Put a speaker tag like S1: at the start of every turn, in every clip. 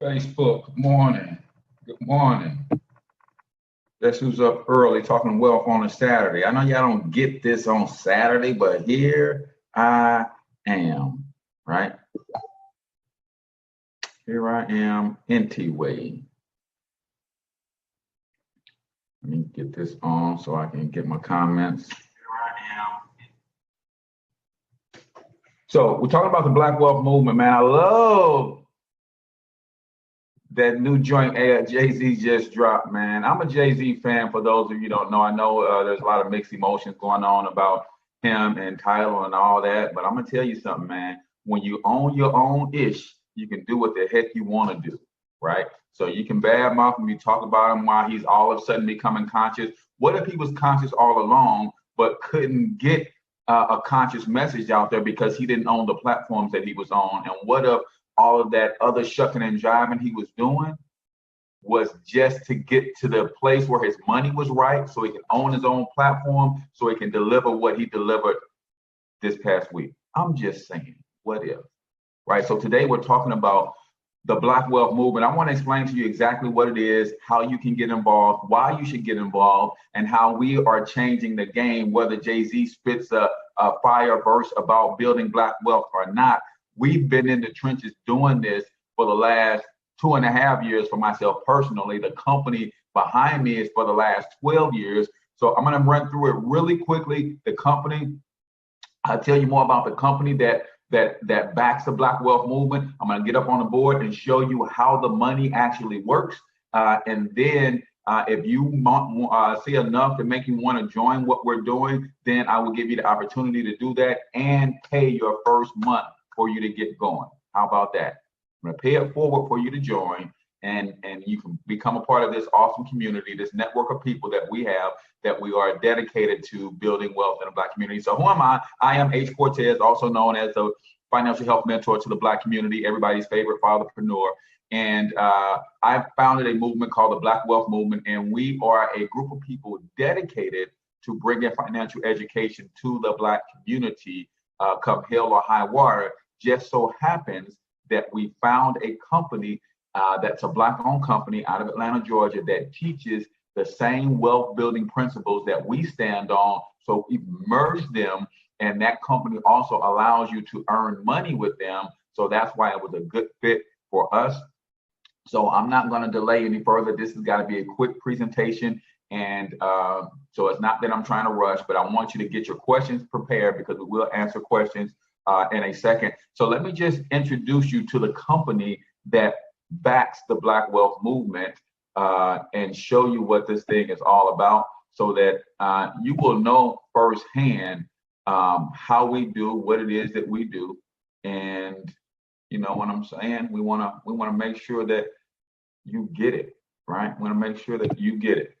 S1: Facebook, good morning. Good morning. Guess who's up early talking wealth on a Saturday? I know y'all don't get this on Saturday, but here I am, right? Here I am, anyway. Let me get this on so I can get my comments. Here I am. So we're talking about the Black Wealth Movement, man. I love that new joint Jay-Z just dropped, man. I'm a Jay-Z fan, for those of you who don't know. I know there's a lot of mixed emotions going on about him and Tidal and all that, but I'm gonna tell you something, man. When you own your own ish, you can do what the heck you want to do, right? So you can badmouth him, you talk about him while he's all of a sudden becoming conscious. What if he was conscious all along, but couldn't get a conscious message out there because he didn't own the platforms that he was on? And what if all of that other shucking and jiving he was doing was just to get to the place where his money was right, so he can own his own platform, so he can deliver what he delivered this past week? I'm just saying, what if, right? So today we're talking about the Black Wealth Movement. I want to explain to you exactly what it is, how you can get involved, why you should get involved, and how we are changing the game, whether Jay-Z spits a fire verse about building Black wealth or not. We've been in the trenches doing this for the last 2.5 years for myself personally. The company behind me is for the last 12 years. So I'm going to run through it really quickly. The company, I'll tell you more about the company that backs the Black Wealth Movement. I'm going to get up on the board and show you how the money actually works. And then if you see enough to make you want to join what we're doing, then I will give you the opportunity to do that and pay your first month for you to get going. How about that? I'm going to pay it forward for you to join, and you can become a part of this awesome community, this network of people that we have, that we are dedicated to building wealth in the Black community. So who am I? I am H Cortez, also known as the financial health mentor to the Black community, everybody's favorite fatherpreneur. And I founded a movement called the Black Wealth Movement, and we are a group of people dedicated to bringing financial education to the Black community, come hell or high water. Just so happens that we found a company that's a Black-owned company out of Atlanta, Georgia, that teaches the same wealth building principles that we stand on. So we've merged them, and that company also allows you to earn money with them. So that's why it was a good fit for us. So I'm not going to delay any further. This has got to be a quick presentation. And so it's not that I'm trying to rush, but I want you to get your questions prepared, because we will answer questions in a second. So let me just introduce you to the company that backs the Black Wealth Movement and show you what this thing is all about, so that you will know firsthand how we do what it is that we do. And you know what I'm saying? We want to make sure that you get it, right? We want to make sure that you get it.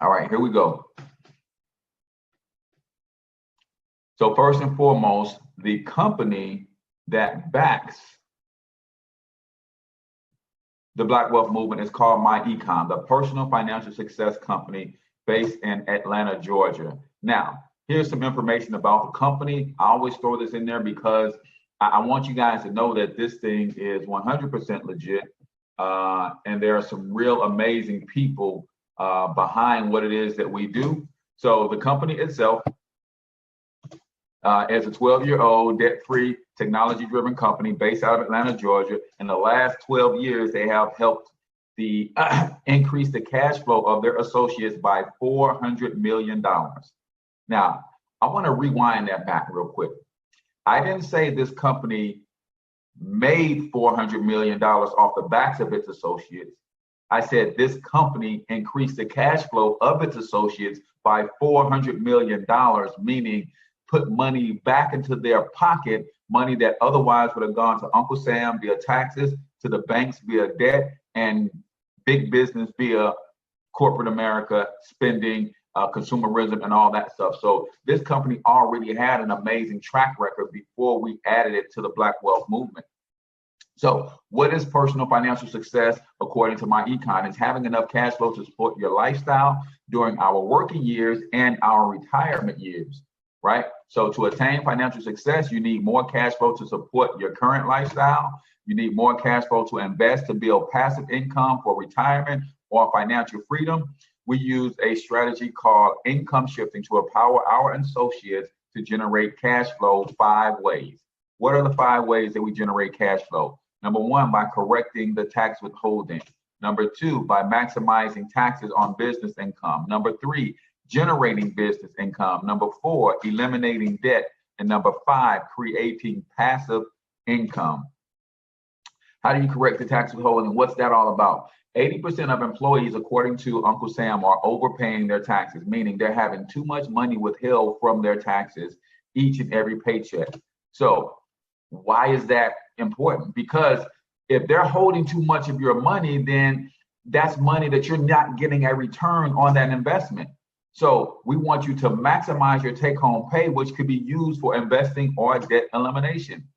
S1: All right, here we go. So first and foremost, the company that backs the Black Wealth Movement is called MyEcom, the personal financial success company based in Atlanta, Georgia. Now, here's some information about the company. I always throw this in there because I want you guys to know that this thing is 100% legit. And there are some real amazing people behind what it is that we do. So the company itself is a 12-year-old debt-free, technology-driven company based out of Atlanta, Georgia. In the last 12 years, they have helped increase the cash flow of their associates by $400 million. Now, I want to rewind that back real quick. I didn't say this company made $400 million off the backs of its associates. I said this company increased the cash flow of its associates by $400 million, meaning put money back into their pocket, money that otherwise would have gone to Uncle Sam via taxes, to the banks via debt, and big business via corporate America spending, consumerism, and all that stuff. So this company already had an amazing track record before we added it to the Black Wealth Movement. So what is personal financial success according to MyEcom? It's having enough cash flow to support your lifestyle during our working years and our retirement years, right? So to attain financial success, you need more cash flow to support your current lifestyle, You need more cash flow to invest to build passive income for retirement or financial freedom. We use a strategy called income shifting to empower our associates to generate cash flow 5 ways. What are the 5 ways that we generate cash flow? Number 1, by correcting the tax withholding. Number 2, by maximizing taxes on business income. Number 3, generating business income. Number 4, eliminating debt. And number 5, creating passive income. How do you correct the tax withholding? What's that all about? 80% of employees, according to Uncle Sam, are overpaying their taxes, meaning they're having too much money withheld from their taxes each and every paycheck. So why is that important? Because if they're holding too much of your money, then that's money that you're not getting a return on that investment. So we want you to maximize your take-home pay, which could be used for investing or debt elimination.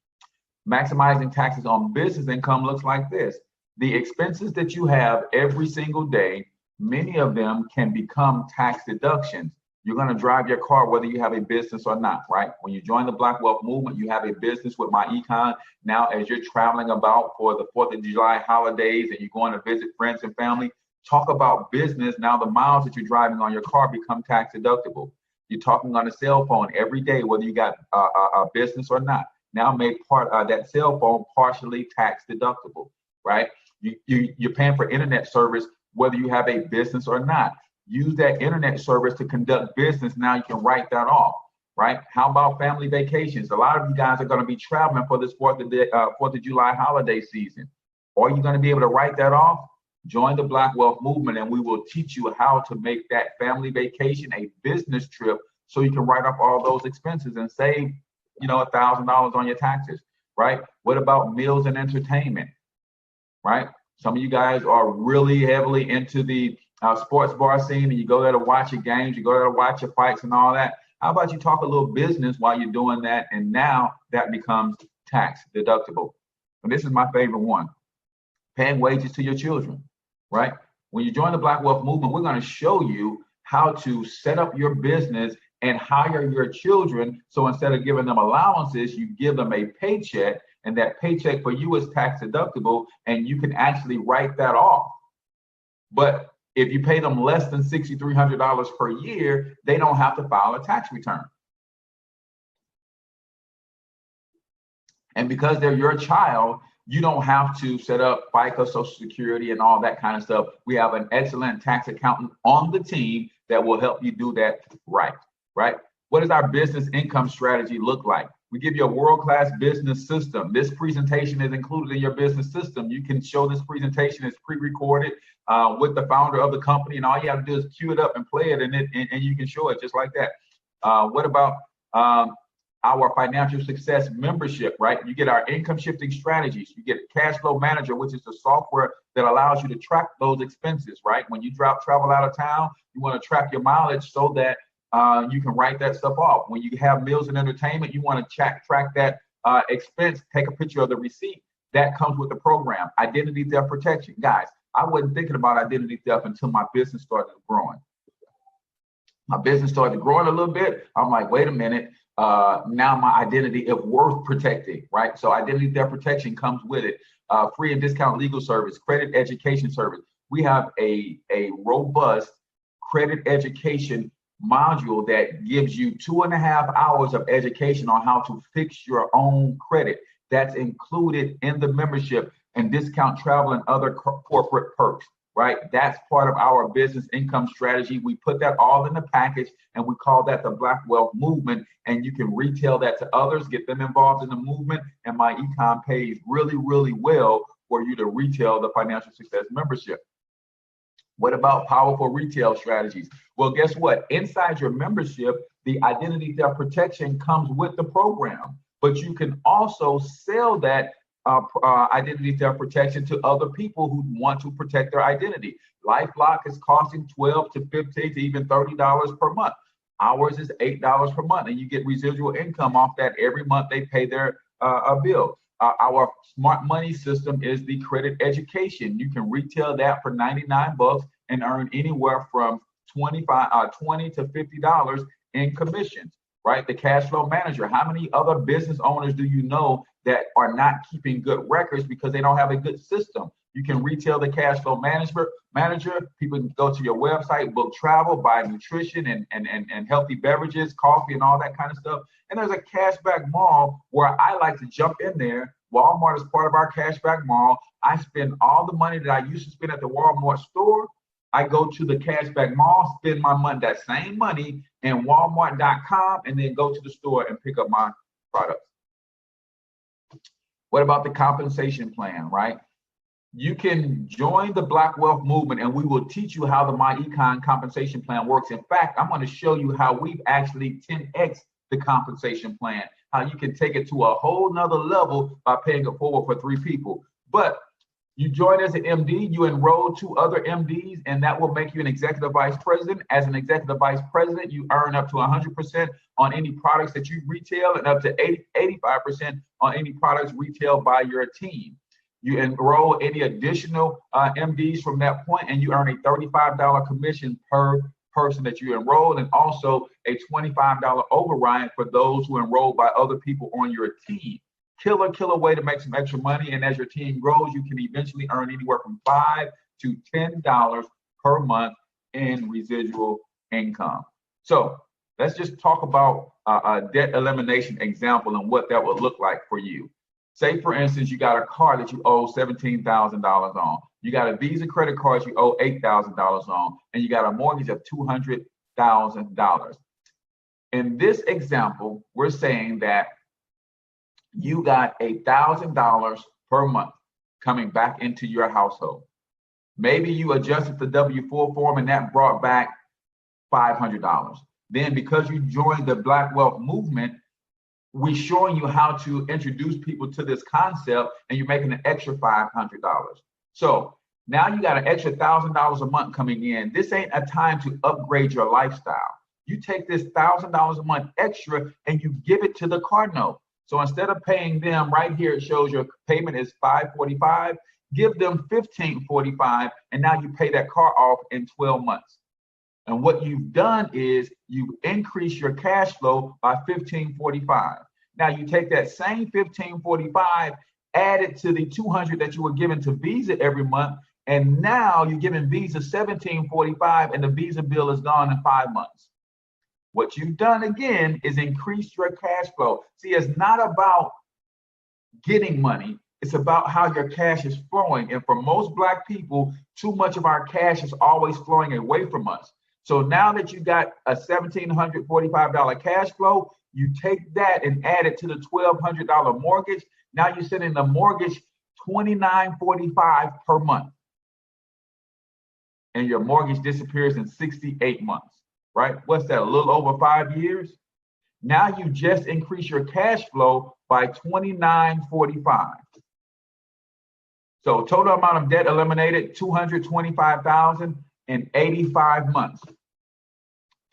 S1: Maximizing taxes on business income looks like this. The expenses that you have every single day, many of them can become tax deductions. You're going to drive your car whether you have a business or not, right? When you join the Black Wealth Movement, you have a business with my econ. Now, as you're traveling about for the 4th of July holidays and you're going to visit friends and family, talk about business. Now, the miles that you're driving on your car become tax deductible. You're talking on a cell phone every day, whether you got a business or not. Now, make that cell phone partially tax deductible, right? You're paying for internet service, whether you have a business or not. Use that internet service to conduct business. Now you can write that off, right? How about family vacations? A lot of you guys are going to be traveling for this 4th of July holiday season. Are you going to be able to write that off? Join the Black Wealth Movement and we will teach you how to make that family vacation a business trip so you can write off all those expenses and save, $1,000 on your taxes, right? What about meals and entertainment, right? Some of you guys are really heavily into the sports bar scene and you go there to watch your games, you go there to watch your fights and all that. How about you talk a little business while you're doing that? And now that becomes tax deductible. And this is my favorite one, paying wages to your children, right? When you join the Black Wealth Movement, we're going to show you how to set up your business and hire your children. So instead of giving them allowances, you give them a paycheck, and that paycheck for you is tax deductible, and you can actually write that off. But if you pay them less than $6,300 per year, they don't have to file a tax return. And because they're your child, you don't have to set up FICA, Social Security, and all that kind of stuff. We have an excellent tax accountant on the team that will help you do that right? What does our business income strategy look like? We give you a world-class business system. This presentation is included in your business system. You can show this presentation. It's pre-recorded with the founder of the company, and all you have to do is cue it up and play it, and you can show it just like that. What about our financial success membership, right? You get our income shifting strategies. You get Cash Flow Manager, which is the software that allows you to track those expenses, right? When you travel out of town, you want to track your mileage so that you can write that stuff off. When you have meals and entertainment, you want to track that expense, take a picture of the receipt. That comes with the program. Identity theft protection. Guys, I wasn't thinking about identity theft until my business started growing. My business started growing a little bit. I'm like, wait a minute. Now my identity is worth protecting, right? So identity theft protection comes with it. Free and discount legal service, credit education service. We have a robust credit education module that gives you 2.5 hours of education on how to fix your own credit. That's included in the membership, and discount travel and other corporate perks, right? That's part of our business income strategy. We put that all in the package, and we call that the Black Wealth Movement, and you can retail that to others, get them involved in the movement, and my econ pays really, really well for you to retail the financial success membership. What about powerful retail strategies? Well, guess what? Inside your membership, the identity theft protection comes with the program, but you can also sell that identity theft protection to other people who want to protect their identity. LifeLock is costing $12 to $15 to even $30 per month. Ours is $8 per month, and you get residual income off that every month they pay their bill. Our smart money system is the credit education. You can retail that for $99 and earn anywhere from $20 to $50 in commissions, right? The cash flow manager. How many other business owners do you know that are not keeping good records because they don't have a good system. You can retail the cash flow manager. People can go to your website, book travel, buy nutrition and healthy beverages, coffee and all that kind of stuff. And there's a cashback mall where I like to jump in there. Walmart is part of our cashback mall. I spend all the money that I used to spend at the Walmart store. I go to the cashback mall, spend my money, that same money in Walmart.com, and then go to the store and pick up my products. What about the compensation plan, right? You can join the Black Wealth Movement and we will teach you how the My Econ compensation plan works. In fact, I'm going to show you how we've actually 10x the compensation plan, how you can take it to a whole nother level by paying it forward for 3 people. But you join as an MD, you enroll 2 other MDs, and that will make you an executive vice president. As an executive vice president, you earn up to 100% on any products that you retail and up to 85% on any products retailed by your team. You enroll any additional MDs from that point, and you earn a $35 commission per person that you enroll, and also a $25 override for those who enroll by other people on your team. Killer way to make some extra money, and as your team grows, you can eventually earn anywhere from $5 to $10 per month in residual income. So let's just talk about a debt elimination example and what that would look like for you. Say, for instance, you got a car that you owe $17,000 on. You got a Visa credit card you owe $8,000 on, and you got a mortgage of $200,000. In this example, we're saying that you got $1,000 per month coming back into your household. Maybe you adjusted the W-4 form and that brought back $500. Then because you joined the Black Wealth Movement, we're showing you how to introduce people to this concept, and you're making an extra $500. So now you got an extra $1,000 a month coming in. This ain't a time to upgrade your lifestyle. You take this $1,000 a month extra and you give it to the car note. So instead of paying them, right here it shows your payment is $545. Give them $1,545, and now you pay that car off in 12 months. And what you've done is you've increased your cash flow by $1,545. Now you take that same $1,545, add it to the $200 that you were giving to Visa every month, and now you're giving Visa $1,745, and the Visa bill is gone in 5 months. What you've done again is increase your cash flow. See, it's not about getting money. It's about how your cash is flowing. And for most Black people, too much of our cash is always flowing away from us. So now that you got a $1,745 cash flow, you take that and add it to the $1,200 mortgage. Now you're sending the mortgage $2,945 per month. And your mortgage disappears in 68 months, right? What's that, a little over 5 years? Now you just increase your cash flow by $2,945. So total amount of debt eliminated, $225,000 in 85 months.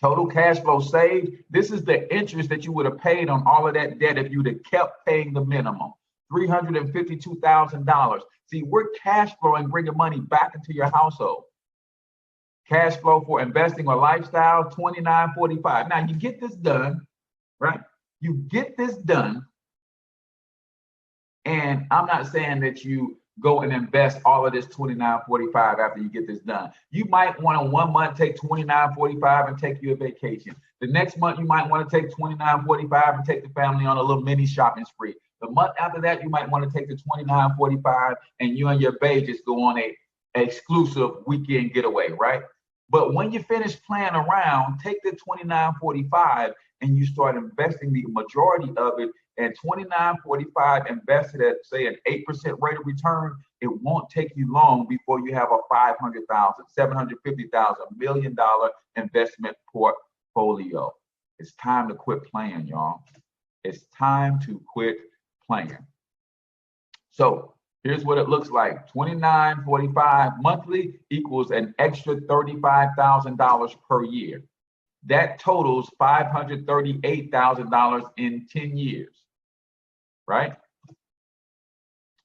S1: Total cash flow saved. This is the interest that you would have paid on all of that debt if you'd have kept paying the minimum, $352,000. See, we're cash flowing, bringing money back into your household. Cash flow for investing or lifestyle, $2,945. Now you get this done, right? You get this done. And I'm not saying that you go and invest all of this $2,945 after you get this done. You might want to 1 month take $2,945 and take you a vacation. The next month you might want to take $2,945 and take the family on a little mini shopping spree. The month after that you might want to take the $2,945 and you and your babe just go on a exclusive weekend getaway, right? But when you finish playing around, take the $2,945 and you start investing the majority of it. And $2,945 invested at, say, an 8% rate of return, it won't take you long before you have a $500,000, $750,000, $1 million investment portfolio. It's time to quit playing, y'all. It's time to quit playing. So here's what it looks like. $2,945 monthly equals an extra $35,000 per year. That totals $538,000 in 10 years, right?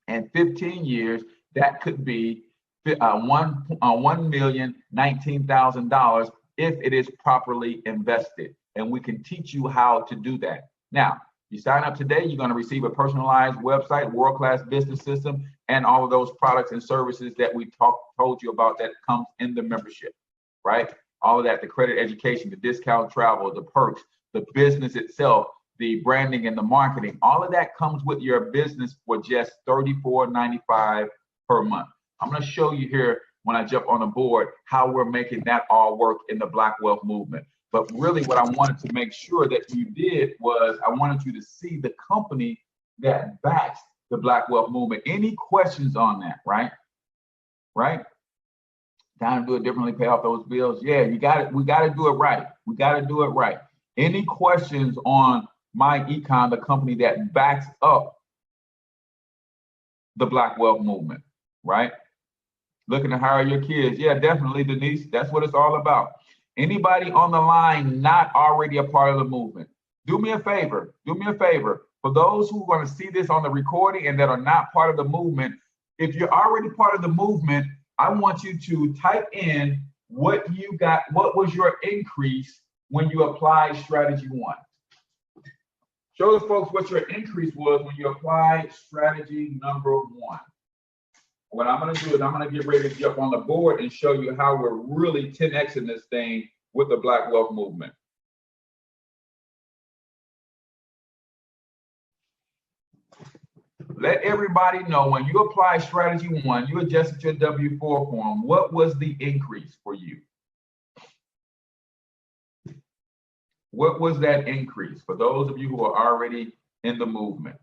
S1: And 15 years, that could be $1,019,000 if it is properly invested. And we can teach you how to do that. Now, You sign up today, you're going to receive a personalized website, world-class business system, and all of those products and services that we told you about that comes in the membership, right? All of that, the credit education, the discount travel, the perks, the business itself, the branding and the marketing, all of that comes with your business for just $34.95 per month. I'm going to show you here when I jump on the board how we're making that all work in the Black Wealth Movement. But really what I wanted to make sure that you did was I wanted you to see the company that backs the Black Wealth Movement. Any questions on that, right? Right? Time to do it differently, pay off those bills. Yeah, you got it. We got to do it right. We got to do it right. Any questions on MyEcon, the company that backs up the Black Wealth Movement, right? Looking to hire your kids. Yeah, definitely, Denise. That's what it's all about. Anybody on the line not already a part of the movement, do me a favor. Do me a favor. For those who are going to see this on the recording and that are not part of the movement, if you're already part of the movement, I want you to type in what you got, what was your increase when you applied strategy 1. Show the folks what your increase was when you applied strategy number 1. What I'm going to do is I'm going to get ready to jump on the board and show you how we're really 10xing this thing with the Black Wealth Movement. Let everybody know when you apply strategy 1, you adjusted your W-4 form. What was the increase for you? What was that increase for those of you who are already in the movement?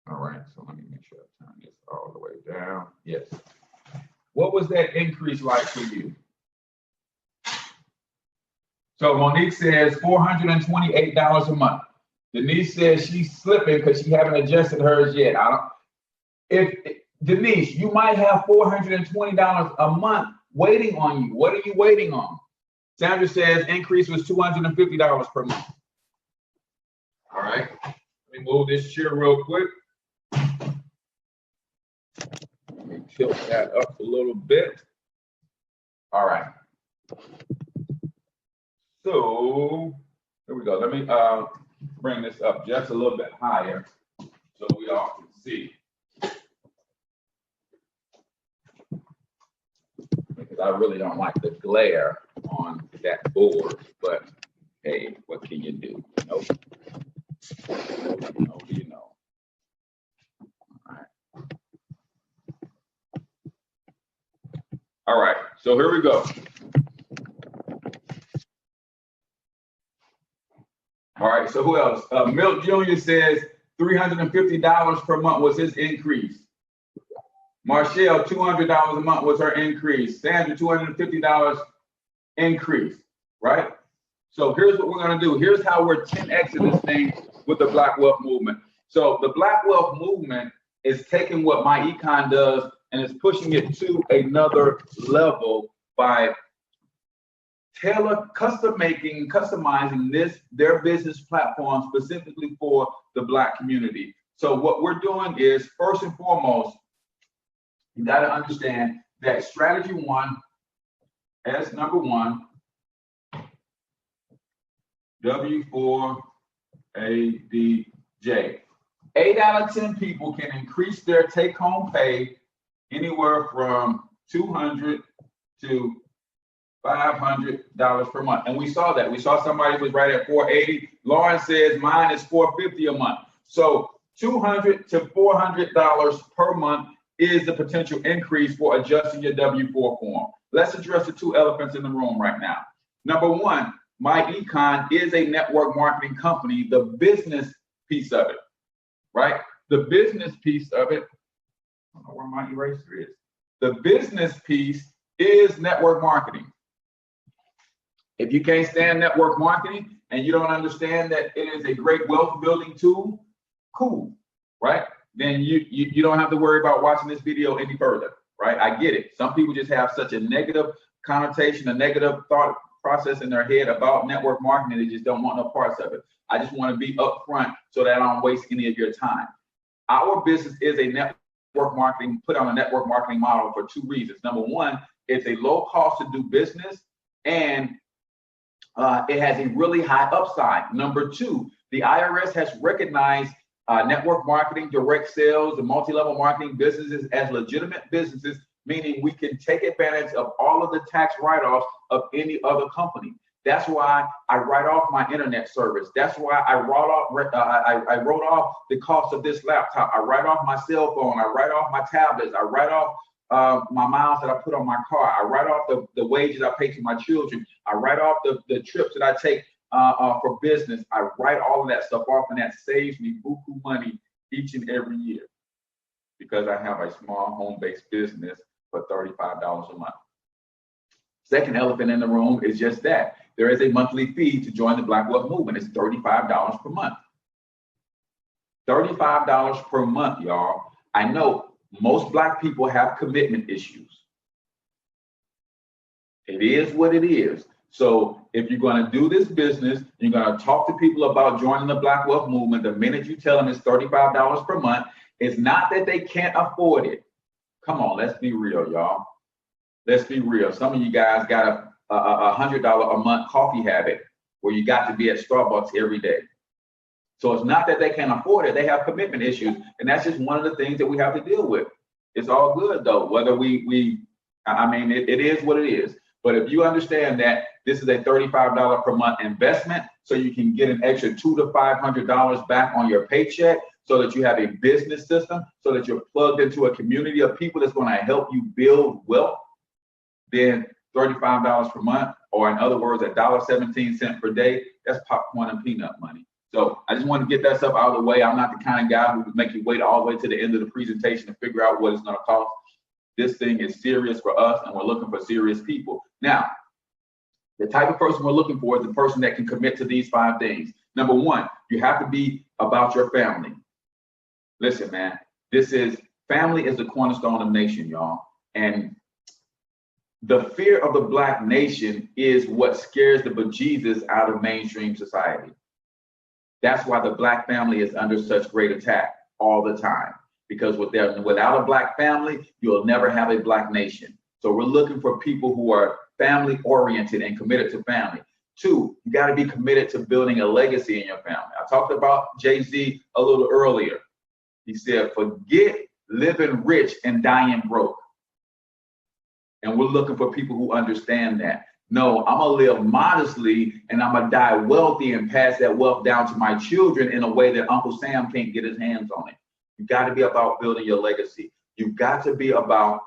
S1: All right, so let me make sure I turn this all the way down. Yes. What was that increase like for you? So Monique says $428 a month. Denise says she's slipping because she haven't adjusted hers yet. Denise, you might have $420 a month waiting on you. What are you waiting on? Sandra says increase was $250 per month. All right, let me move this chair real quick. Let me tilt that up a little bit. All right. So here we go. Let me bring this up just a little bit higher so we all can see. Because I really don't like the glare on that board, but hey, what can you do? Nope. You know. All right, so here we go. All right, so who else? Milt Jr. says $350 per month was his increase. Marshall, $200 a month was her increase. Sandra, $250 increase, right? So here's what we're gonna do. Here's how we're 10xing this thing with the Black Wealth Movement. So the Black Wealth Movement is taking what MyEcon does and is pushing it to another level by customizing their business platform specifically for the Black community. So what we're doing is, first and foremost, you got to understand that strategy 1, as number 1, W4ADJ. 8 out of 10 people can increase their take-home pay anywhere from $200 to $500 per month. And we saw that. We saw somebody was right at $480. Lauren says mine is $450 a month. So $200 to $400 per month is the potential increase for adjusting your W-4 form. Let's address the 2 elephants in the room right now. Number 1, MyEcon is a network marketing company, the business piece of it, right? The business piece of it, I don't know where my eraser is. The business piece is network marketing. If you can't stand network marketing and you don't understand that it is a great wealth building tool, cool, right? Then you don't have to worry about watching this video any further, right? I get it. Some people just have such a negative connotation, a negative thought process in their head about network marketing. They just don't want no parts of it. I just want to be upfront so that I don't waste any of your time. Our business is a network marketing, put on a network marketing model for 2 reasons. Number 1, it's a low cost to do business, and it has a really high upside. Number two, the IRS has recognized network marketing, direct sales, and multi-level marketing businesses as legitimate businesses, meaning we can take advantage of all of the tax write-offs of any other company. That's why I write off my internet service. That's why I wrote off the cost of this laptop. I write off my cell phone. I write off my tablets. I write off my miles that I put on my car. I write off the wages I pay to my children. I write off the trips that I take for business. I write all of that stuff off, and that saves me buku money each and every year because I have a small home-based business for $35 a month. Second elephant in the room is just that. There is a monthly fee to join the Black Wealth Movement. It's $35 per month. $35 per month, y'all. I know most Black people have commitment issues. It is what it is. So if you're going to do this business, you're going to talk to people about joining the Black Wealth Movement. The minute you tell them it's $35 per month, it's not that they can't afford it. Come on, let's be real, y'all. Let's be real. Some of you guys got a $100 a month coffee habit where you got to be at Starbucks every day. So it's not that they can't afford it. They have commitment issues. And that's just one of the things that we have to deal with. It's all good though, whether it is what it is. But if you understand that this is a $35 per month investment, so you can get an extra $200 to $500 back on your paycheck, so that you have a business system, so that you're plugged into a community of people that's going to help you build wealth, then $35 per month, or in other words, $1.17 per day, that's popcorn and peanut money. So I just want to get that stuff out of the way. I'm not the kind of guy who would make you wait all the way to the end of the presentation to figure out what it's going to cost. This thing is serious for us, and we're looking for serious people. Now, the type of person we're looking for is the person that can commit to these 5 things. Number one, you have to be about your family. Listen, man, family is the cornerstone of nation, y'all. And the fear of the Black nation is what scares the bejesus out of mainstream society. That's why the Black family is under such great attack all the time. Because without a Black family, you'll never have a Black nation. So we're looking for people who are family oriented and committed to family. 2, you got to be committed to building a legacy in your family. I talked about Jay-Z a little earlier. He said, forget living rich and dying broke. And we're looking for people who understand that. No, I'm going to live modestly and I'm going to die wealthy and pass that wealth down to my children in a way that Uncle Sam can't get his hands on it. You got to be about building your legacy. You've got to be about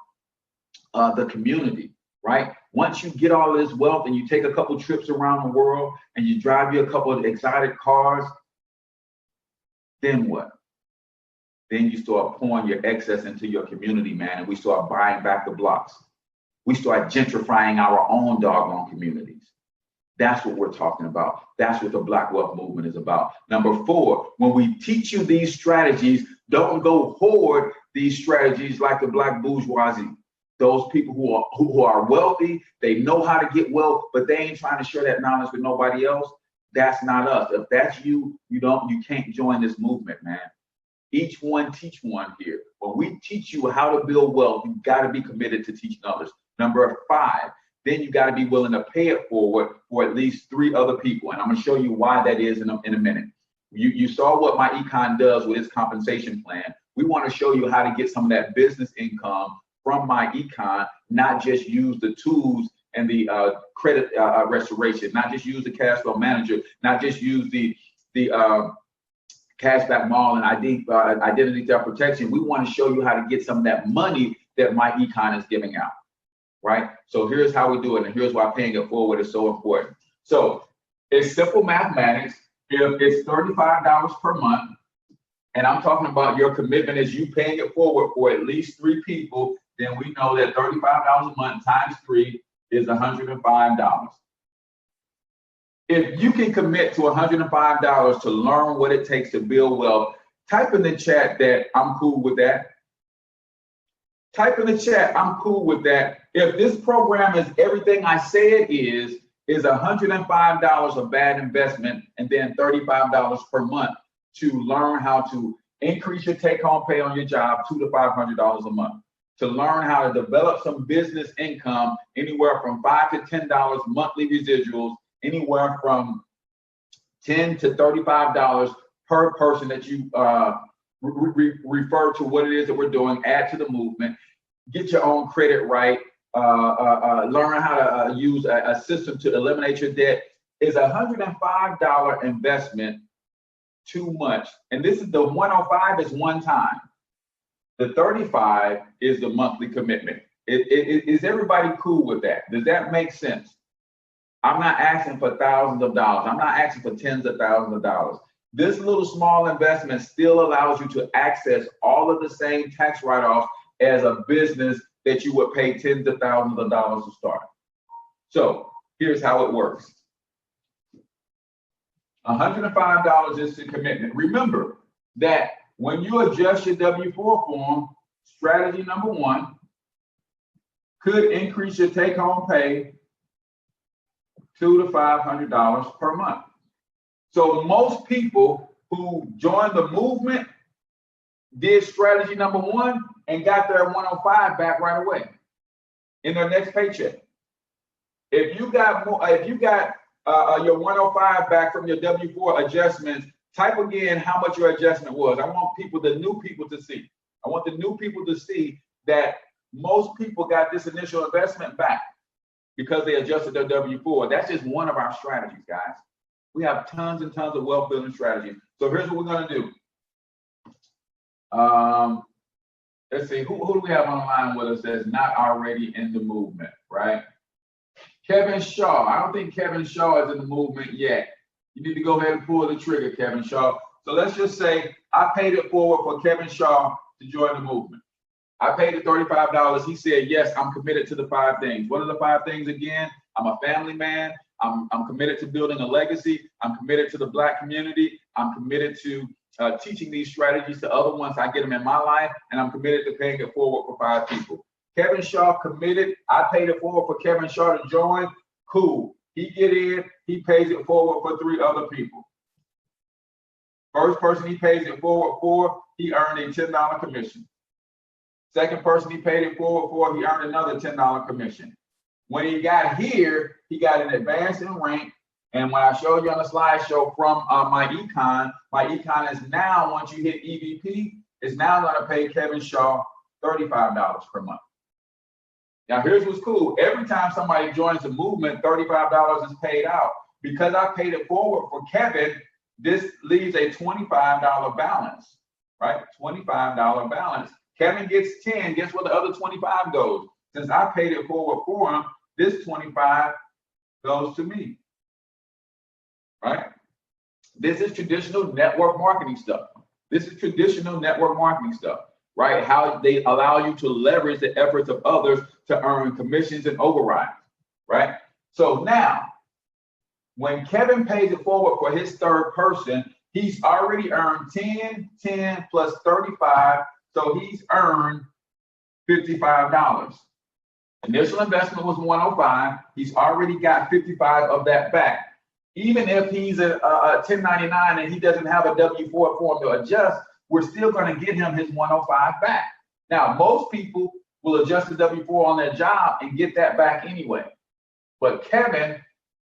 S1: the community, right? Once you get all of this wealth and you take a couple trips around the world and you drive you a couple of exotic cars, then what? Then you start pouring your excess into your community, man, and we start buying back the blocks. We start gentrifying our own doggone communities. That's what we're talking about. That's what the Black Wealth Movement is about. Number 4, when we teach you these strategies, don't go hoard these strategies like the Black bourgeoisie. Those people who are wealthy, they know how to get wealth, but they ain't trying to share that knowledge with nobody else. That's not us. If that's you, you can't join this movement, man. Each one teach one here. When we teach you how to build wealth, you got to be committed to teaching others. Number 5, then you got to be willing to pay it forward for at least 3 other people. And I'm going to show you why that is in a minute. You saw what my econ does with its compensation plan. We want to show you how to get some of that business income from my econ, not just use the tools and the credit restoration, not just use the cash flow manager, not just use the cashback mall and identity theft protection. We want to show you how to get some of that money that my econ is giving out, right? So here's how we do it, and here's why paying it forward is so important. So it's simple mathematics. If it's $35 per month, and I'm talking about your commitment is you paying it forward for at least 3 people, then we know that $35 a month times 3 is $105. If you can commit to $105 to learn what it takes to build wealth, type in the chat that I'm cool with that. Type in the chat, I'm cool with that. If this program is everything I say it is $105 a bad investment, and then $35 per month to learn how to increase your take-home pay on your job, $200 to $500 a month. To learn how to develop some business income, anywhere from $5 to $10 monthly residuals, anywhere from $10 to $35 per person that you refer to what it is that we're doing, add to the movement, get your own credit right, learn how to use a system to eliminate your debt. Is a $105 investment too much? And this is the 105 is one time. The 35 is the monthly commitment. Is everybody cool with that? Does that make sense? I'm not asking for thousands of dollars. I'm not asking for tens of thousands of dollars. This little small investment still allows you to access all of the same tax write-offs as a business that you would pay tens of thousands of dollars to start. So here's how it works. $105 is the commitment. Remember that when you adjust your W-4 form, strategy number one could increase your take-home pay $200 to $500 per month. So most people who joined the movement did strategy number one and got their 105 back right away in their next paycheck. If you got your 105 back from your W-4 adjustments, type again how much your adjustment was. I want the new people to see. I want the new people to see that most people got this initial investment back because they adjusted their W-4. That's just one of our strategies, guys. We have tons and tons of wealth building strategies. So here's what we're going to do. Let's see, who do we have on the line with us that's not already in the movement, right? Kevin Shaw. I don't think Kevin Shaw is in the movement yet. You need to go ahead and pull the trigger, Kevin Shaw. So let's just say I paid it forward for Kevin Shaw to join the movement. I paid the $35. He said, yes, I'm committed to the 5 things. What are the 5 things again? I'm a family man. I'm committed to building a legacy. I'm committed to the Black community. I'm committed to teaching these strategies to other ones. I get them in my life, and I'm committed to paying it forward for 5 people. Kevin Shaw committed. I paid it forward for Kevin Shaw to join. Cool. He get in. He pays it forward for 3 other people. First person he pays it forward for, he earned a $10 commission. Second person he paid it forward for, he earned another $10 commission. When he got here, he got an advance in rank. And when I showed you on the slideshow from my econ is now, once you hit EVP, is now going to pay Kevin Shaw $35 per month. Now, here's what's cool. Every time somebody joins the movement, $35 is paid out. Because I paid it forward for Kevin, this leaves a $25 balance, right? $25 balance. Kevin gets 10. Guess where the other 25 goes? Since I paid it forward for him, this 25 goes to me, right? This is traditional network marketing stuff. This is traditional network marketing stuff, right? How they allow you to leverage the efforts of others to earn commissions and overrides, right? So now, when Kevin pays it forward for his 3rd person, he's already earned 10, 10 plus 35, so he's earned $55. Initial investment was 105. He's already got 55 of that back. Even if he's a 1099 and he doesn't have a W-4 form to adjust, we're still going to get him his 105 back. Now, most people will adjust the W-4 on their job and get that back anyway. But Kevin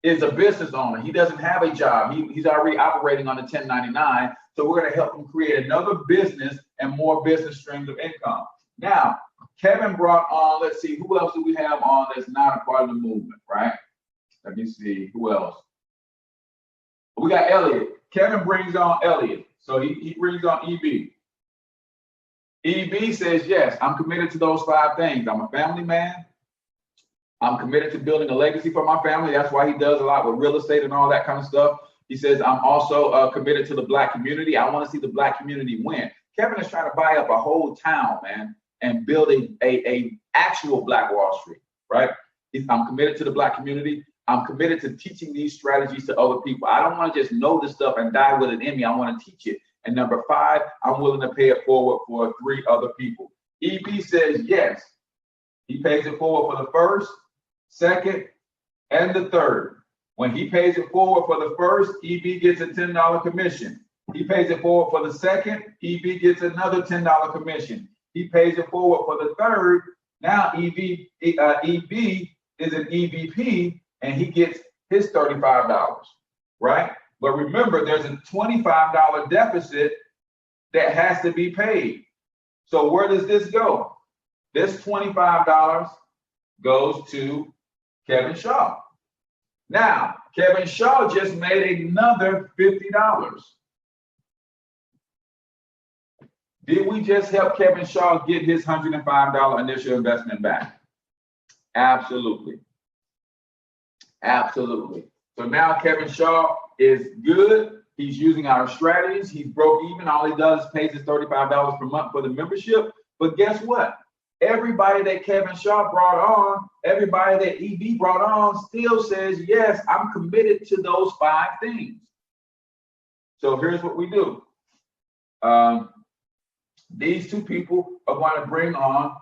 S1: is a business owner. He doesn't have a job. He's already operating on a 1099. So we're going to help him create another business and more business streams of income. Now, Kevin brought on, let's see, who else do we have on that's not a part of the movement, right? Let me see, who else? We got Elliot. Kevin brings on Elliot. So he brings on EB. EB says, yes, I'm committed to those 5 things. I'm a family man. I'm committed to building a legacy for my family. That's why he does a lot with real estate and all that kind of stuff. He says, I'm also committed to the Black community. I want to see the Black community win. Kevin is trying to buy up a whole town, man, and build a actual Black Wall Street, right? I'm committed to the Black community. I'm committed to teaching these strategies to other people. I don't want to just know this stuff and die with it in me. I want to teach it. And number 5, I'm willing to pay it forward for 3 other people. EP says yes. He pays it forward for the 1st, 2nd, and the 3rd. When he pays it forward for the 1st, EB gets a $10 commission. He pays it forward for the 2nd, EB gets another $10 commission. He pays it forward for the 3rd. Now EB is an EVP, and he gets his $35, right? But remember, there's a $25 deficit that has to be paid. So where does this go? This $25 goes to Kevin Shaw. Now, Kevin Shaw just made another $50. Did we just help Kevin Shaw get his $105 initial investment back? Absolutely. Absolutely. So now Kevin Shaw is good. He's using our strategies. He's broke even. All he does is pays his $35 per month for the membership. But guess what? Everybody that Kevin Shaw brought on, everybody that EB brought on still says, yes, I'm committed to those 5 things. So here's what we do. These 2 people are going to bring on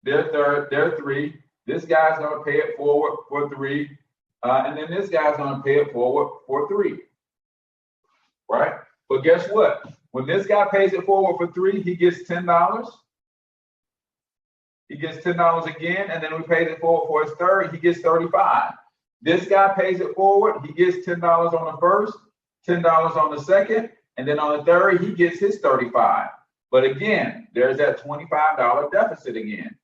S1: their 3. This guy's going to pay it forward for 3. And then this guy's going to pay it forward for 3. Right? But guess what? When this guy pays it forward for 3, he gets $10. He gets $10 again, and then we pay it forward for his 3rd, he gets $35. This guy pays it forward, he gets $10 on the first, $10 on the second, and then on the 3rd, he gets his $35. But again, there's that $25 deficit again.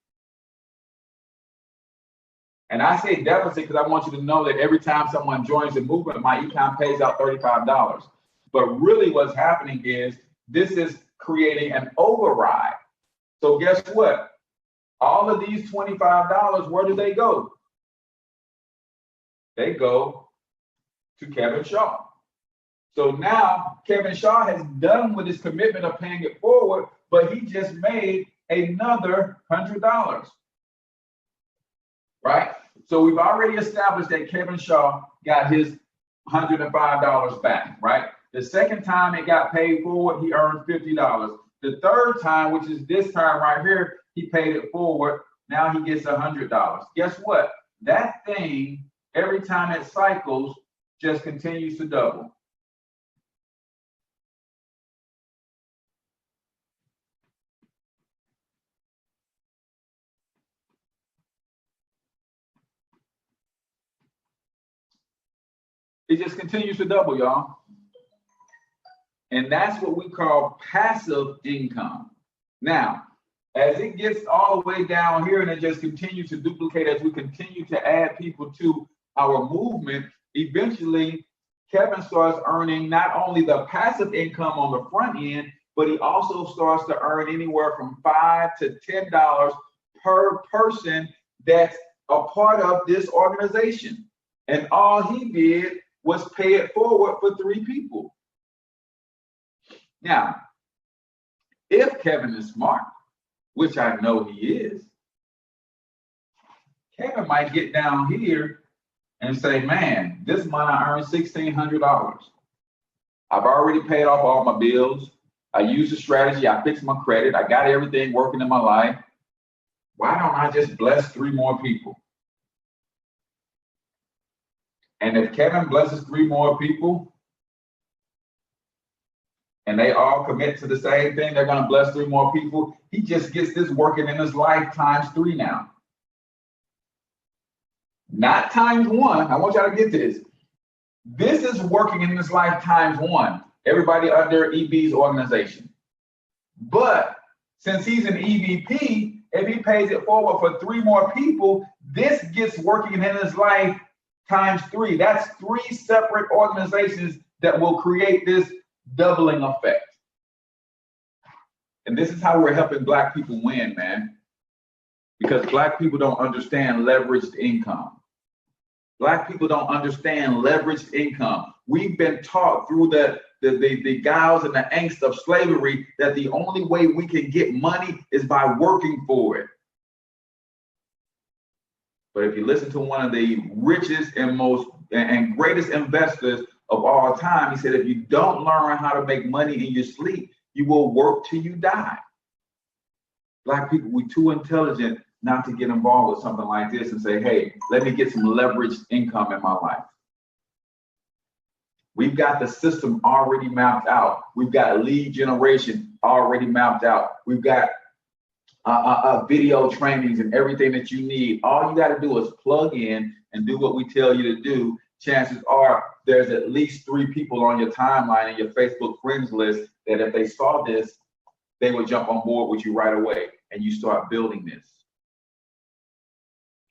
S1: And I say deficit because I want you to know that every time someone joins the movement, my econ pays out $35. But really what's happening is this is creating an override. So guess what? All of these $25, where do they go? They go to Kevin Shaw. So now Kevin Shaw has done with his commitment of paying it forward, but he just made another $100. Right? So we've already established that Kevin Shaw got his $105 back, right? The second time it got paid forward, he earned $50. The 3rd time, which is this time right here, he paid it forward. Now he gets $100. Guess what? That thing, every time it cycles, just continues to double. It just continues to double, y'all. And that's what we call passive income. Now, as it gets all the way down here and it just continues to duplicate as we continue to add people to our movement, eventually Kevin starts earning not only the passive income on the front end, but he also starts to earn anywhere from $5 to $10 per person that's a part of this organization. And all he did was pay it forward for 3 people. Now, if Kevin is smart, which I know he is, Kevin might get down here and say, man, this month I earned $1,600. I've already paid off all my bills. I used the strategy. I fixed my credit. I got everything working in my life. Why don't I just bless 3 more people? And if Kevin blesses 3 more people and they all commit to the same thing, they're going to bless 3 more people. He just gets this working in his life times 3 now. Not times 1. I want y'all to get this. This is working in his life times 1. Everybody under EB's organization. But since he's an EVP, if he pays it forward for 3 more people, this gets working in his life times 3. That's 3 separate organizations that will create this doubling effect. And this is how we're helping Black people win, man. Because Black people don't understand leveraged income. Black people don't understand leveraged income. We've been taught through the guiles and the angst of slavery that the only way we can get money is by working for it. But if you listen to one of the richest and most and greatest investors of all time, he said, if you don't learn how to make money in your sleep, you will work till you die. Black people, we're too intelligent not to get involved with something like this and say, hey, let me get some leveraged income in my life. We've got the system already mapped out. We've got lead generation already mapped out. We've got video trainings and everything that you need. All you got to do is plug in and do what we tell you to do. Chances are there's at least 3 people on your timeline and your Facebook friends list that if they saw this, they would jump on board with you right away. And you start building this.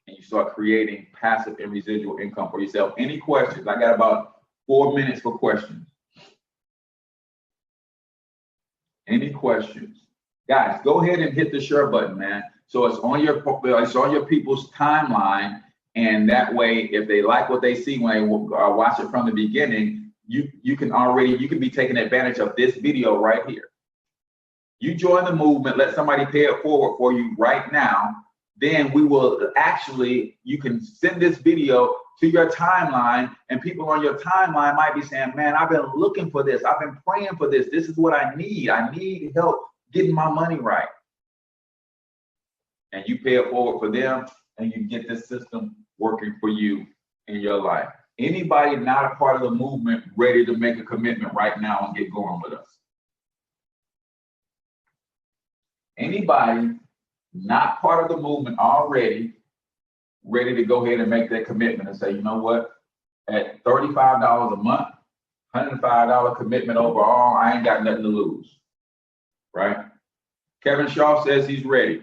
S1: And you start creating passive and residual income for yourself. Any questions? I got about 4 minutes for questions. Any questions? Guys, go ahead and hit the share button, man. So it's on your people's timeline, and that way, if they like what they see when they watch it from the beginning, you can be taking advantage of this video right here. You join the movement, let somebody pay it forward for you right now. Then we will you can send this video to your timeline, and people on your timeline might be saying, man, I've been looking for this. I've been praying for this. This is what I need. I need help getting my money right. And you pay it forward for them, and you get this system working for you in your life. Anybody not a part of the movement ready to make a commitment right now and get going with us? Anybody not part of the movement already ready to go ahead and make that commitment and say, you know what, at $35 a month, $105 commitment overall, I ain't got nothing to lose, right? Kevin Shaw says he's ready.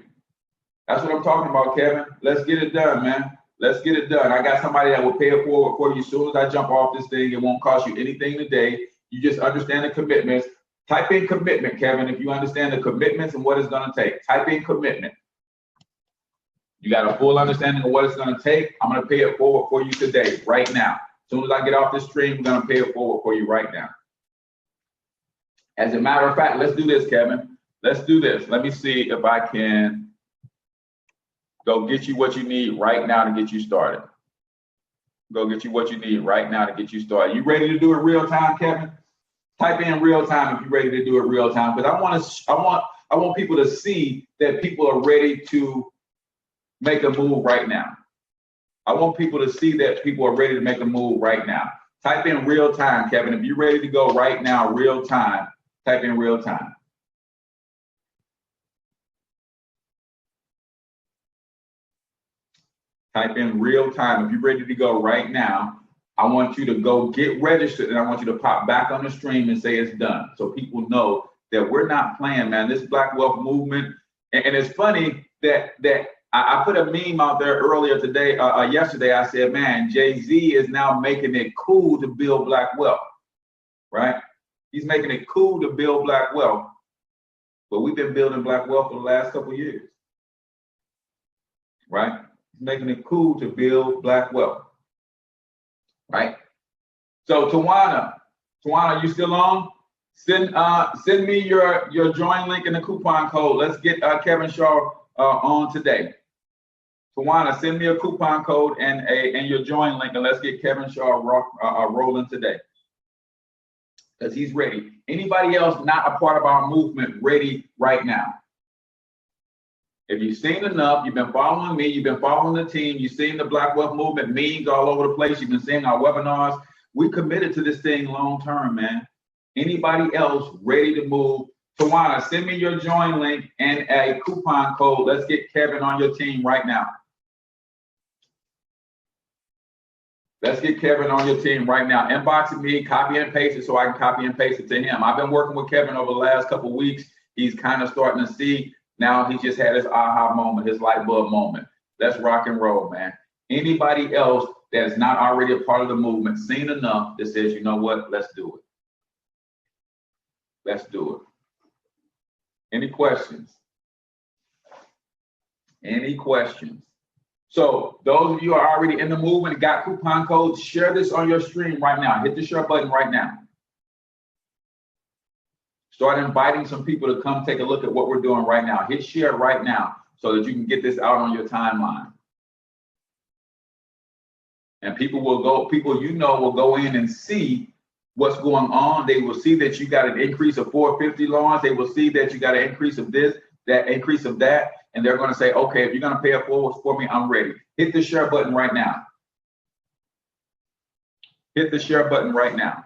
S1: That's what I'm talking about, Kevin. Let's get it done, man. Let's get it done. I got somebody that will pay it forward for you as soon as I jump off this thing. It won't cost you anything today. You just understand the commitments. Type in commitment, Kevin, if you understand the commitments and what it's going to take. Type in commitment. You got a full understanding of what it's going to take. I'm going to pay it forward for you today, right now. As soon as I get off this stream, I'm going to pay it forward for you right now. As a matter of fact, let's do this, Kevin. Let's do this. Let me see if I can go get you what you need right now to get you started. Go get you what you need right now to get you started. You ready to do it real time, Kevin? Type in real time if you're ready to do it real time, because I want people to see that people are ready to make a move right now. I want people to see that people are ready to make a move right now. Type in real time, Kevin. If you're ready to go right now, real time, type in real time. Type in real time. If you're ready to go right now, I want you to go get registered, and I want you to pop back on the stream and say it's done, so people know that we're not playing, man. This Black Wealth movement, and it's funny that I put a meme out there earlier today, yesterday. I said, man, Jay-Z is now making it cool to build Black wealth, right? He's making it cool to build Black wealth, but we've been building Black wealth for the last couple of years, right? He's making it cool to build Black wealth. Right. So Tawana, you still on? Send me your join link and the coupon code. Let's get Kevin Shaw on today. Tawana, send me a coupon code and your join link, and let's get Kevin Shaw rolling today, because he's ready. Anybody else not a part of our movement ready right now? If you've seen enough, you've been following me, you've been following the team, you've seen the Black Wealth movement memes all over the place, you've been seeing our webinars. We committed to this thing long term, man. Anybody else ready to move? Tawana, send me your join link and a coupon code. Let's get Kevin on your team right now. Let's get Kevin on your team right now. Inbox me, copy and paste it so I can copy and paste it to him. I've been working with Kevin over the last couple of weeks. He's kind of starting to see. Now he just had his aha moment, his light bulb moment. Let's rock and roll, man. Anybody else that is not already a part of the movement, seen enough that says, you know what, let's do it. Let's do it. Any questions? Any questions? So those of you who are already in the movement and got coupon codes, share this on your stream right now. Hit the share button right now. Start inviting some people to come take a look at what we're doing right now. Hit share right now so that you can get this out on your timeline. And people will go, will go in and see what's going on. They will see that you got an increase of 450 loans. They will see that you got an increase of this, that increase of that. And they're going to say, okay, if you're going to pay it forward for me, I'm ready. Hit the share button right now. Hit the share button right now.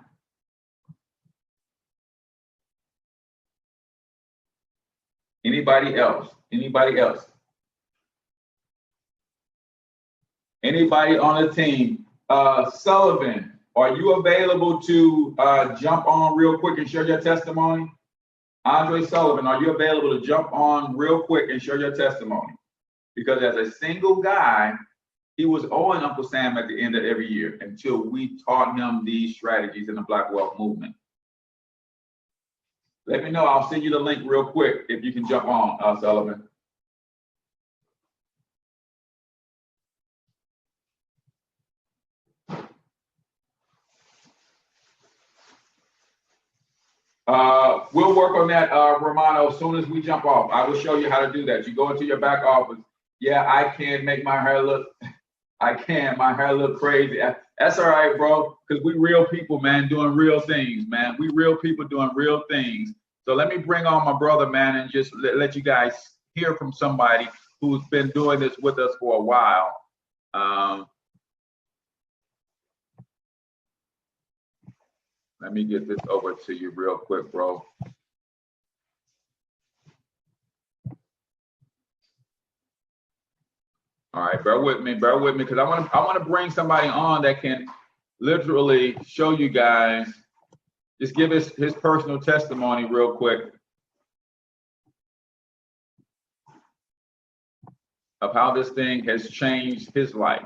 S1: Anybody else? Anybody else? Anybody on the team? Sullivan, are you available to jump on real quick and share your testimony? Andre Sullivan, are you available to jump on real quick and share your testimony? Because as a single guy, he was owing Uncle Sam at the end of every year until we taught him these strategies in the Black Wealth Movement. Let me know. I'll send you the link real quick if you can jump on, Sullivan. We'll work on that, Romano, as soon as we jump off. I will show you how to do that. You go into your back office. Yeah, I can make my hair look, my hair look crazy. That's all right, bro, because we real people, man, doing real things, man. We real people doing real things. So let me bring on my brother, man, and just let you guys hear from somebody who's been doing this with us for a while. Let me get this over to you real quick, bro. All right, bear with me, because I want to bring somebody on that can literally show you guys, just give his personal testimony real quick of how this thing has changed his life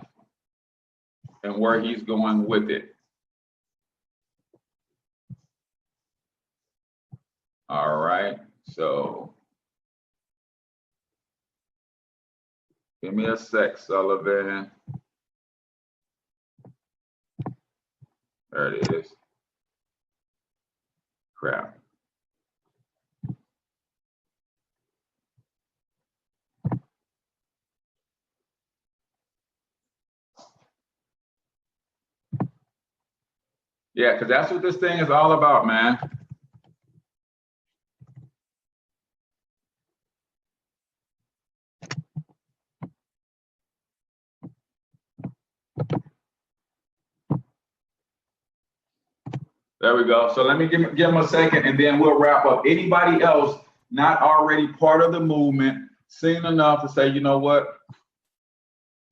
S1: and where he's going with it. All right, so give me a sec, Sullivan. There it is. Crap. Yeah, because that's what this thing is all about, man. There we go. So let me give him a second and then we'll wrap up. Anybody else not already part of the movement, seen enough to say, you know what?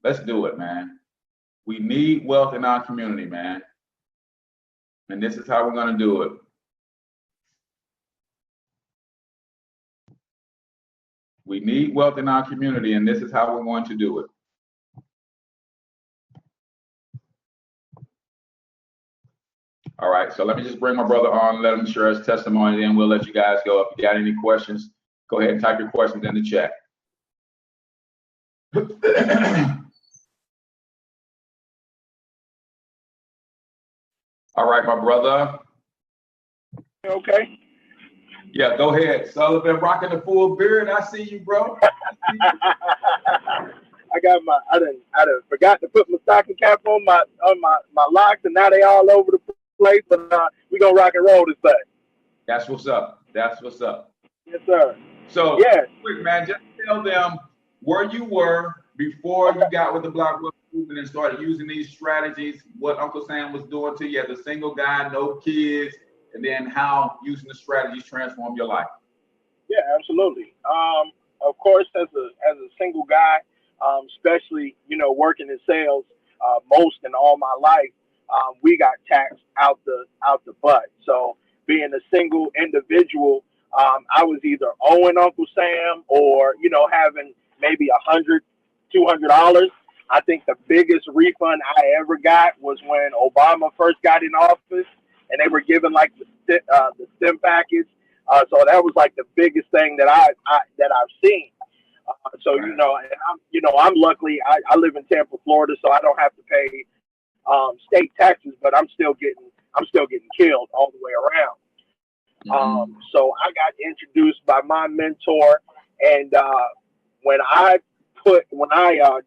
S1: Let's do it, man. We need wealth in our community, man. And this is how we're going to do it. We need wealth in our community, and this is how we're going to do it. All right, so let me just bring my brother on, let him share his testimony, then we'll let you guys go. If you got any questions, go ahead and type your questions in the chat. All right, my brother.
S2: Okay.
S1: Yeah, go ahead. Sullivan rocking the full beard. I see you, bro.
S2: I got my I done forgot to put my stocking cap on my locks, and now they all over the place. But we gonna rock and roll this thing.
S1: That's what's up. That's what's up.
S2: Yes, sir.
S1: So
S2: yeah,
S1: quick, man, just tell them where you were before you got with the Black Wealth Movement and started using these strategies, what Uncle Sam was doing to you as a single guy, no kids, and then how using the strategies transformed your life.
S2: Yeah, absolutely. Of course, as a single guy, especially, you know, working in sales, most and all my life, we got taxed out the butt. So being a single individual, I was either owing Uncle Sam or, you know, having maybe $100, $200. I think the biggest refund I ever got was when Obama first got in office, and they were giving like the STEM package. So that was like the biggest thing that I've seen. So I'm lucky. I live in Tampa, Florida, so I don't have to pay state taxes, but I'm still getting killed all the way around. Mm-hmm. So I got introduced by my mentor, and when I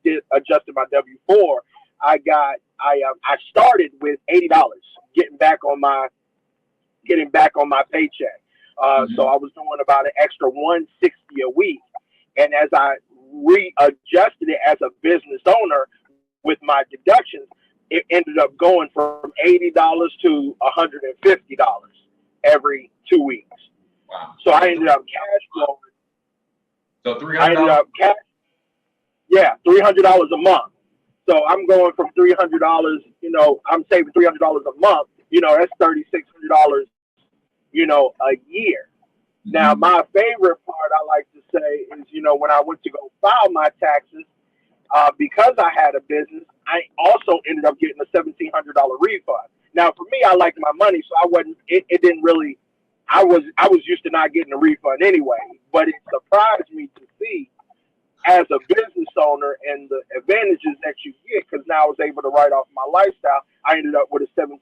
S2: did adjusted my W-4, I started with $80, getting back on my paycheck. So I was doing about an extra $160 a week, and as I readjusted it as a business owner with my deductions, it ended up going from $80 to $150 every 2 weeks.
S1: Wow.
S2: So I ended up cash flowing.
S1: So
S2: I ended
S1: $300.
S2: up $300 a month. So I'm going from $300. I'm saving $300 a month. That's $3,600. A year. Now, my favorite part I like to say is, when I went to go file my taxes, because I had a business, I also ended up getting a $1,700 refund. Now, for me, I liked my money, so I wasn't. It didn't really. I was used to not getting a refund anyway, but it surprised me to see, as a business owner, and the advantages that you get, because now I was able to write off my lifestyle. I ended up with a $1,700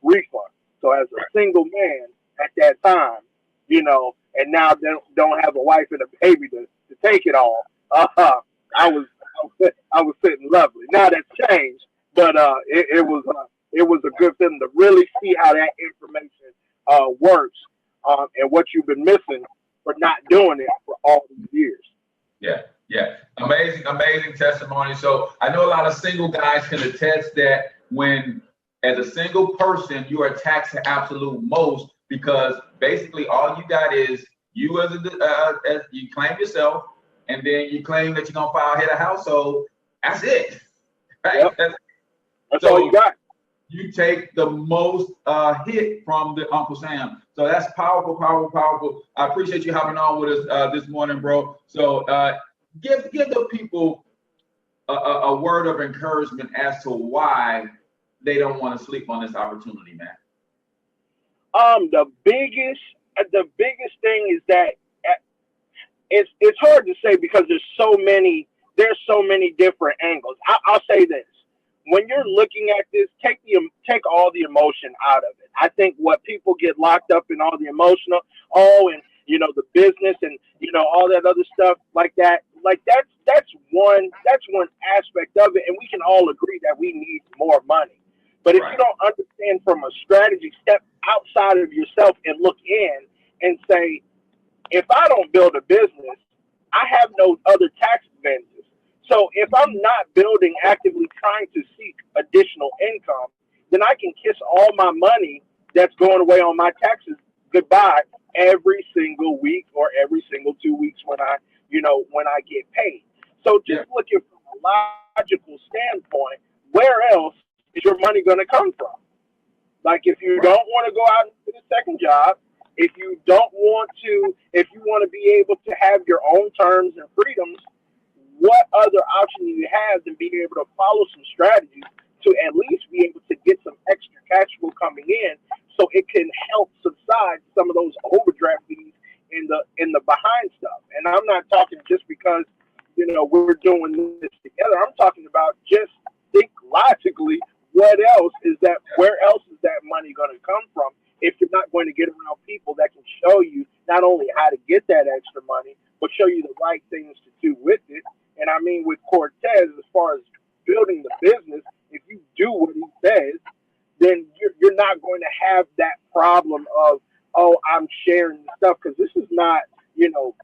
S2: refund. So as a single man at that time, and now don't have a wife and a baby to take it all. I was sitting lovely. Now that's changed, but it was a good feeling to really see how that information works, and what you've been missing for not doing it for all these years.
S1: Yeah. Amazing testimony. So I know a lot of single guys can attest that when, as a single person, you are taxed the absolute most, because basically all you got is you as you claim yourself, and then you claim that you're gonna file head of household. That's it, right?
S2: Yep. That's all you got.
S1: You take the most hit from the Uncle Sam. So that's powerful. I appreciate you hopping on with us this morning, bro. So give the people a word of encouragement as to why they don't want to sleep on this opportunity, man.
S2: The biggest thing is that it's hard to say, because there's so many different angles. I'll say this: when you're looking at this, take all the emotion out of it. I think what people get locked up in, all the emotional, and the business, and all that other stuff like that. Like that's one aspect of it, and we can all agree that we need more money. But if you don't understand from a strategy, step outside of yourself and look in and say, if I don't build a business, I have no other tax advantages. So if I'm not building, actively trying to seek additional income, then I can kiss all my money that's going away on my taxes goodbye every single week, or every single 2 weeks when I get paid. So just looking from a logical standpoint, where else is your money going to come from? Like, if you don't want to go out and get a second job, if you want to be able to have your own terms and freedoms, what other option do you have than being able to follow some strategies to at least be able to get some extra cash flow coming in, so it can help subside some of those overdraft fees in the behind stuff? And I'm not talking just because we're doing this together. I'm talking about, just think logically. Where else is that money going to come from, if you're not going to get around people that can show you not only how to get that extra money, but show you the right things to do with it? And I mean, with Cortez, as far as building the business, if you do what he says, then you're not going to have that problem of, oh, I'm sharing the stuff, because this is not,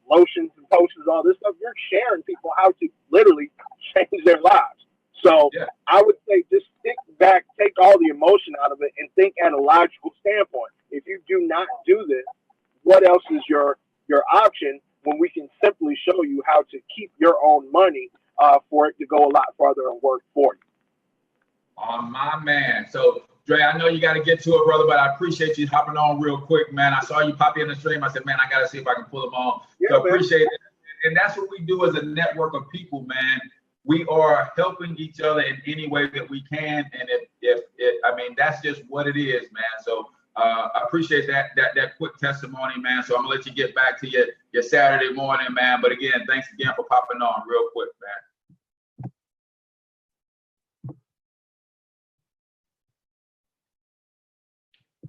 S2: lotions and potions, all this stuff. You're sharing people how to literally change their lives. So I would say, just stick back, take all the emotion out of it, and think at a logical standpoint. If you do not do this, what else is your option, when we can simply show you how to keep your own money for it to go a lot farther and work for you?
S1: Oh, my man. So, Dre, I know you got to get to it, brother, but I appreciate you hopping on real quick, man. I saw you pop in the stream. I said, man, I got to see if I can pull them on. So appreciate it. And that's what we do as a network of people, man. We are helping each other in any way that we can. And I mean, that's just what it is, man. So I appreciate that quick testimony, man. So I'm gonna let you get back to your Saturday morning, man. But again, thanks again for popping on real quick, man.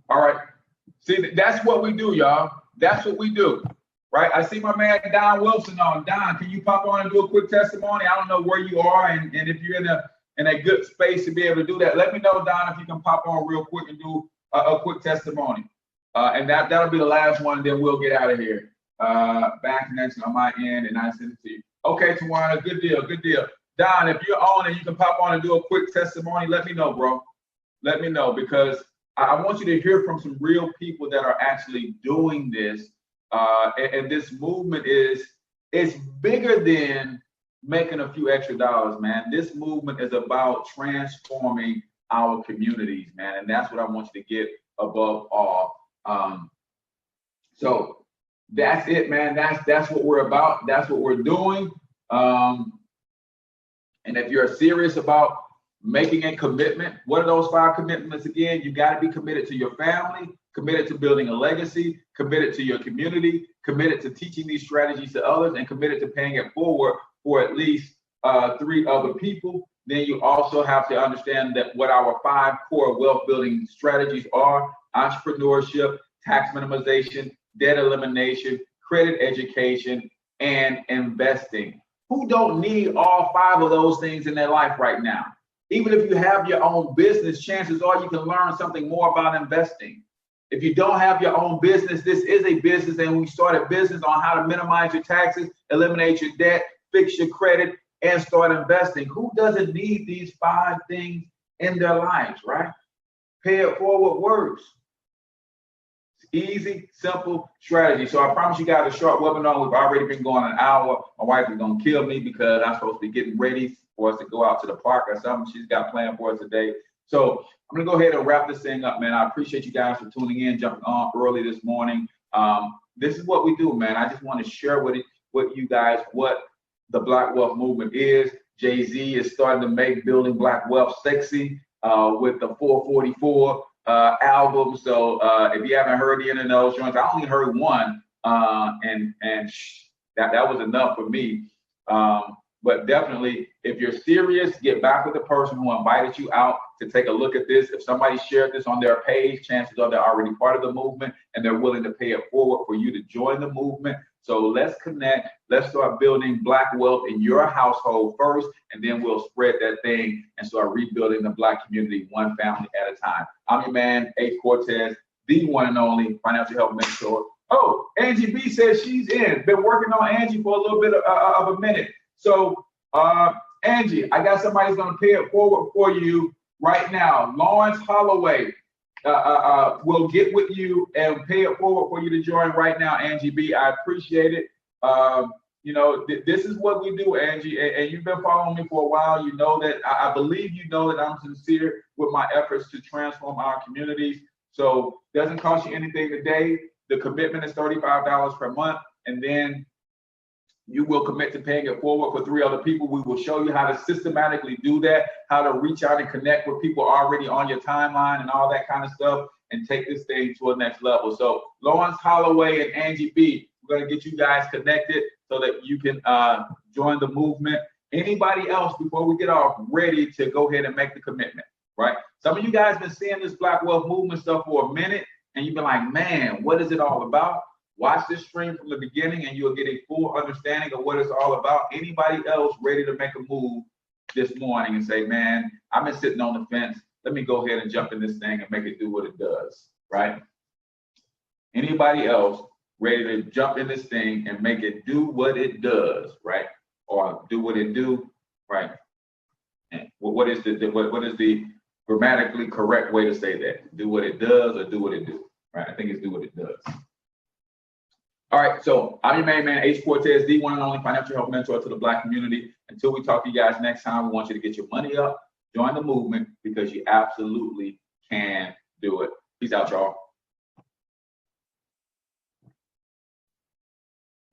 S1: All right. See, that's what we do, y'all. That's what we do. Right. I see my man Don Wilson on. Don, can you pop on and do a quick testimony? I don't know where you are, and if you're in a good space to be able to do that, let me know, Don, if you can pop on real quick and do a quick testimony. And that'll be the last one, and then we'll get out of here. Back connection on my end, and I send it to you. Okay, Tawana, good deal. Don, if you're on and you can pop on and do a quick testimony, let me know, bro. Let me know, because I want you to hear from some real people that are actually doing this. And this movement is it's bigger than making a few extra dollars, man. This movement is about transforming our communities, man, and that's what I want you to get above all. So that's it, man. That's what we're about. That's what we're doing. And if you're serious about making a commitment, what are those 5 commitments again? You got to be committed to your family, committed to building a legacy, committed to your community, committed to teaching these strategies to others, and committed to paying it forward for at least 3 other people. Then you also have to understand that what our 5 core wealth building strategies are: entrepreneurship, tax minimization, debt elimination, credit education, and investing. Who don't need all 5 of those things in their life right now? Even if you have your own business, chances are you can learn something more about investing. If you don't have your own business, this is a business, and we start a business on how to minimize your taxes, eliminate your debt, fix your credit, and start investing. Who doesn't need these 5 things in their lives, right? Pay it forward works. Easy, simple strategy. So I promise you guys a short webinar. We've already been going an hour. My wife is gonna kill me because I'm supposed to be getting ready for us to go out to the park or something she's got planned for us today. So I'm gonna go ahead and wrap this thing up, man. I appreciate you guys for tuning in, jumping on early this morning. This is what we do, man. I just want to share with you guys what the Black Wealth Movement is. Jay-Z is starting to make building Black Wealth sexy with the 444 album. So if you haven't heard any of those joints, I only heard one, and that was enough for me. But definitely, if you're serious, get back with the person who invited you out to take a look at this. If somebody shared this on their page, chances are they're already part of the movement and they're willing to pay it forward for you to join the movement. So let's connect. Let's start building Black wealth in your household first, and then we'll spread that thing and start rebuilding the Black community one family at a time. I'm your man, H Cortez, the one and only financial health mentor. Oh, Angie B says she's in. Been working on Angie for a little bit of a minute. So, Angie, I got somebody who's going to pay it forward for you right now. Lawrence Holloway will get with you and pay it forward for you to join right now, Angie B. I appreciate it. You know, this is what we do, Angie, and you've been following me for a while. You know that I believe you know that I'm sincere with my efforts to transform our communities. So it doesn't cost you anything today. The commitment is $35 per month, and then you will commit to paying it forward for 3 other people. We will show you how to systematically do that, how to reach out and connect with people already on your timeline and all that kind of stuff, and take this thing to a next level. So Lawrence Holloway and Angie B, we're going to get you guys connected so that you can join the movement. Anybody else, before we get off, ready to go ahead and make the commitment, right? Some of you guys been seeing this Black Wealth Movement stuff for a minute, and you've been like, man, what is it all about? Watch this stream from the beginning and you'll get a full understanding of what it's all about. Anybody else ready to make a move this morning and say, man, I've been sitting on the fence. Let me go ahead and jump in this thing and make it do what it does, right? Anybody else ready to jump in this thing and make it do what it does, right? Or do what it do, right? And what is the grammatically correct way to say that? Do what it does or do what it do, right? I think it's do what it does. All right, so I'm your main man, H Cortez, the one and only financial health mentor to the Black community. Until we talk to you guys next time, we want you to get your money up, join the movement, because you absolutely can do it. Peace out, y'all.